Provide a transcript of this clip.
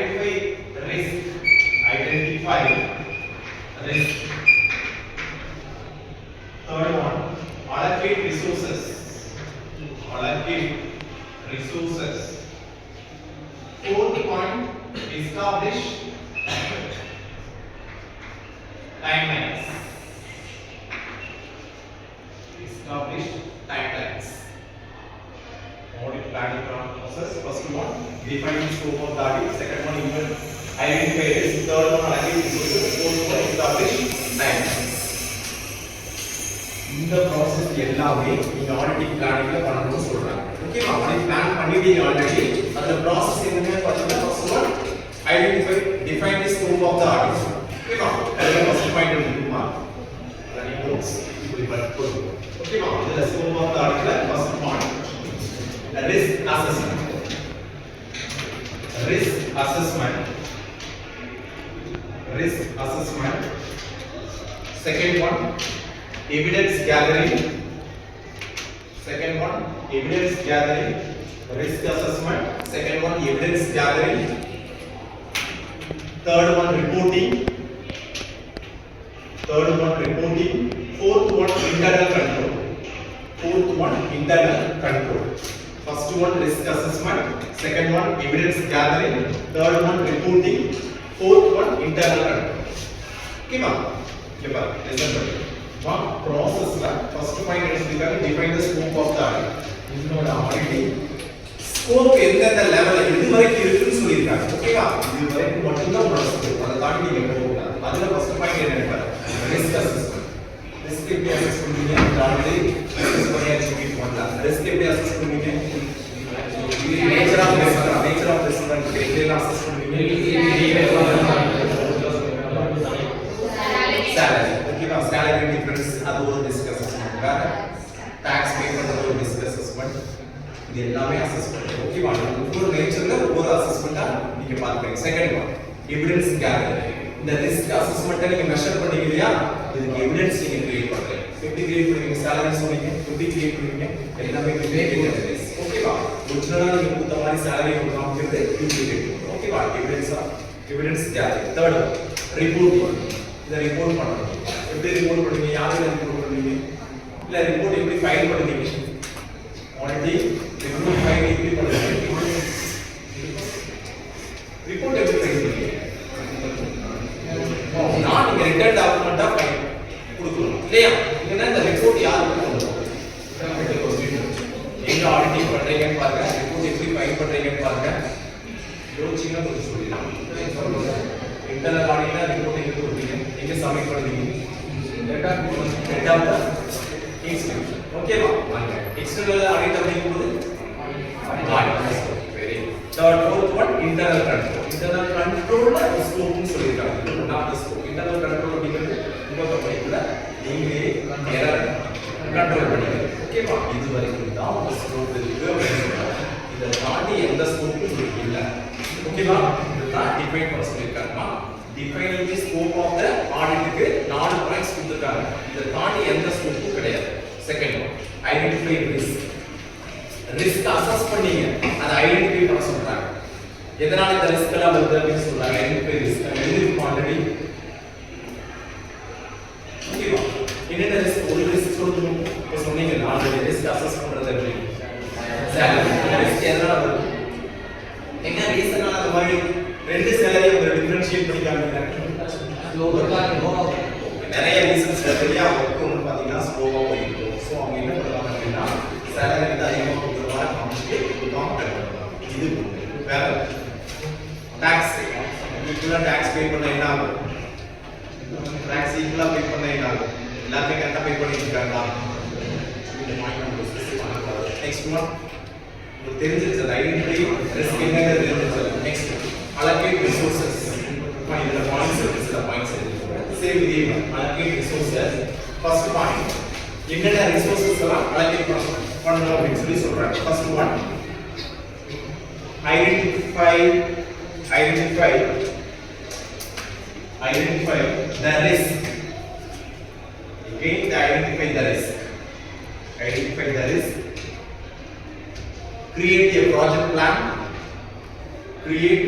identify risk. Identify risk. Third one, allocate resources. Allocate resources. Fourth point, establish timelines. Establish timelines. Audit planning process. First one, define the scope of the audit. Second one, identify risk. Third one, allocate resources. Fourth one, establish timelines. இந்த process எல்லாமே நீங்க auditing பிளானிங்ல பண்ணணும்னு சொல்றாங்க. ஓகேவா? Audit plan பண்ணிட்டீங்க already. அந்த process என்னன்னு பார்த்தீங்கன்னா first one, identify define the scope of the audit. ஓகேவா? அதுல first point இருக்குமா? ரன்னிங் நோட்ஸ் இப்படி போடுங்க. ஓகேவா? இதுல scope of the auditல first point risk assessment. Risk assessment. Risk assessment. Second one, evidence gathering. Second one, evidence gathering. Risk assessment. Second one, evidence gathering. Third one, reporting. Third one, reporting. Fourth one, internal control. Fourth one, internal control. First one, risk assessment. Second one, evidence gathering. Third one, reporting. Fourth one, internal control. Okay, ma'am. Okay, ma'am. Listen to me. Ma'am, process la first point is define the scope of the audit. இதனோட auditing scope எந்த லெவல்ல இது வரைக்கும் இருக்குன்னு சொல்லிருக்காங்க. ஓகேவா? இது வரைக்கும் மட்டும் தான் உங்களோட scope. அத தாண்டி நீங்க போக கூடாது. அதுல first point என்னன்னு பாருங்க. risk assessment. risk எப்படி assess பண்ணுவீங்க? ஆல்ரெடி assess பண்ணியாச்சு சொல்லிட்டு போலாம். risk எப்படி assess பண்ணுவீங்க? nature of risk எப்படி assess பண்ணுவீங்க? salary. ஓகேவா? salary difference அது ஒரு risk assessment. வேற tax pay பண்றது ஒரு risk assessment. இது எல்லாமே assessment. ஓகேவா? ஒவ்வொரு நேச்சர்ல ஒவ்வொரு அசஸ்மெண்டா நீங்க பாத்துக்கங்க. Second one, evidence gathering. இந்த ரிஸ்க் அசஸ்மெண்ட்டை நீங்க மெஷர் பண்ணீங்க இல்லையா? இதுக்கு எவிடன்ஸ் நீங்க கிரியேட் பண்றீங்க. எப்படி கிரியேட் பண்ணுவீங்க? salary சொன்னீங்க. எப்படி கிரியேட் பண்ணுவீங்க? எல்லாமே கிரியேட் எவிடன்ஸ். ஓகேவா? ஒரிஜினலா நீங்க கொடுத்த மாதிரி salary ஒரு காமிக்கிறது டூப்ளிகேட். ஓகேவா? Evidence gathering. Third one, report. இத ரிப்போர்ட் பண்ணணும். எப்படி ரிப்போர்ட் பண்ணுவீங்க? யாருக்கு ரிப்போர்ட் பண்ணுவீங்க? இல்ல ரிப்போர்ட் எப்படி ஃபைல் பண்ணுவீங்க? ஆல்ரெடி ரிப்போர்ட் ஃபைல் எப்படி பண்ணுவீங்க? ரிப்போர்ட் எப்படி ஃபைல் பண்ணுவீங்க? நான் நீங்க ரிட்டர்ன் டாக்குமெண்டா ஃபைல் கொடுக்கணும் இல்லையா? இல்லனா இந்த ரிப்போர்ட் யாருக்கு கொடுக்கணும்? எங்க ஆடிட்டிங் பண்றீங்கன்னு பாருங்க. ரிப்போர்ட் எப்படி ஃபைல் பண்றீங்கன்னு பாருங்க. யோசிச்சீங்கன்னா கொஞ்சம் சொல்லிடலாம். இன்டர்னல் ஆடிட்னா ரிப்போர்ட் எங்க கொடுப்பீங்க? எங்க சப்மிட் பண்ணுவீங்க? Data extension. ஓகேவா? எக்ஸ்டர்னல் ஆடிட் அப்படிங்கும்போது very fourth one, internal control. Internal control scope னு சொல்லிருக்காங்க. not the scope. internal control அப்படிங்கிறது உங்க கம்பெனிக்குள்ள நீங்களே எரர் கண்ட்ரோல் பண்ணுவீங்க. ஓகேவா? இது வரைக்கும் தான் உங்க ஸ்கோப் இருக்கு. இத தாண்டி எந்த ஸ்கோப்பும் உங்களுக்கு இல்ல. ஓகேவா? இதுதான் டிஃபைன் பண்ண சொல்லிருக்காங்கமா. Defining the scope of the ஆடிட்க்கு 4 பாயிண்ட்ஸ் கொடுத்திருக்காங்க. இத தாண்டி எந்த ஸ்கோப்பும் கிடையாது. Second one, identify risk. Risk assess பண்ணீங்க, அதை ஐடென்டிஃபை பண்ண சொல்றாங்க. எதனால இந்த ரிஸ்க் எல்லாம் வருது அப்படின்னு சொல்றாங்க. ஐடென்டிஃபை ரிஸ்க் எழுதிருக்கோம் ஆல்ரெடி. ஓகேவா? என்னென்ன ரிஸ்க்? ஒரு ரிஸ்க் சொல்லுங்க. இப்போ சொன்னீங்க ஆல்ரெடி ரிஸ்க் அசஸ் பண்றது எப்படி? salary. ரிஸ்க் எதனால வருது? என்ன ரீசனால அந்த மாதிரி ரெண்டு salary ஒரு டிஃபரன்ஷியேட் பண்ணிக்காமீங்க? நிறைய ரீசன்ஸ் சரியா ஒர்க் பாத்தீங்கன்னா ஸ்லோவா போயிட்டு. சோ அவங்க என்ன பண்றாங்க அப்படின்னா salary வந்து அதிகமா கொடுக்கறதா காமிச்சிட்டு கொடுக்காம பண்ணுவாங்க. இது வேற டாக்ஸ். ஈக்குவலா டாக்ஸ் பே பண்ண என்ன ஆகும்? டாக்ஸ் ஈக்குவலா பே பண்ண என்ன ஆகும்? எல்லாமே கரெக்டா பே பண்ணிட்டு இருக்காங்களா? இந்த பாயிண்ட் நம்ம டிஸ்கஸ் பண்ணலாம். நெக்ஸ்ட் ஒன், உங்களுக்கு தெரிஞ்சிருச்சு ஐடென்டிஃபை ரிஸ்க் என்னங்கிறது தெரிஞ்சிருச்சு. Next, allocate resources. இதுல பாயிண்ட்ஸ் இருக்கு, சில பாயிண்ட்ஸ் இருக்கு. சேம் இதே allocate resources. ஃபர்ஸ்ட் பாயிண்ட், என்னென்ன ரிசோர்சஸ் எல்லாம் allocate பண்ணணும் அப்படின்னு சொல்லி சொல்றாங்க. First one, identify the risk. Again, identify the risk. Create a project plan. Create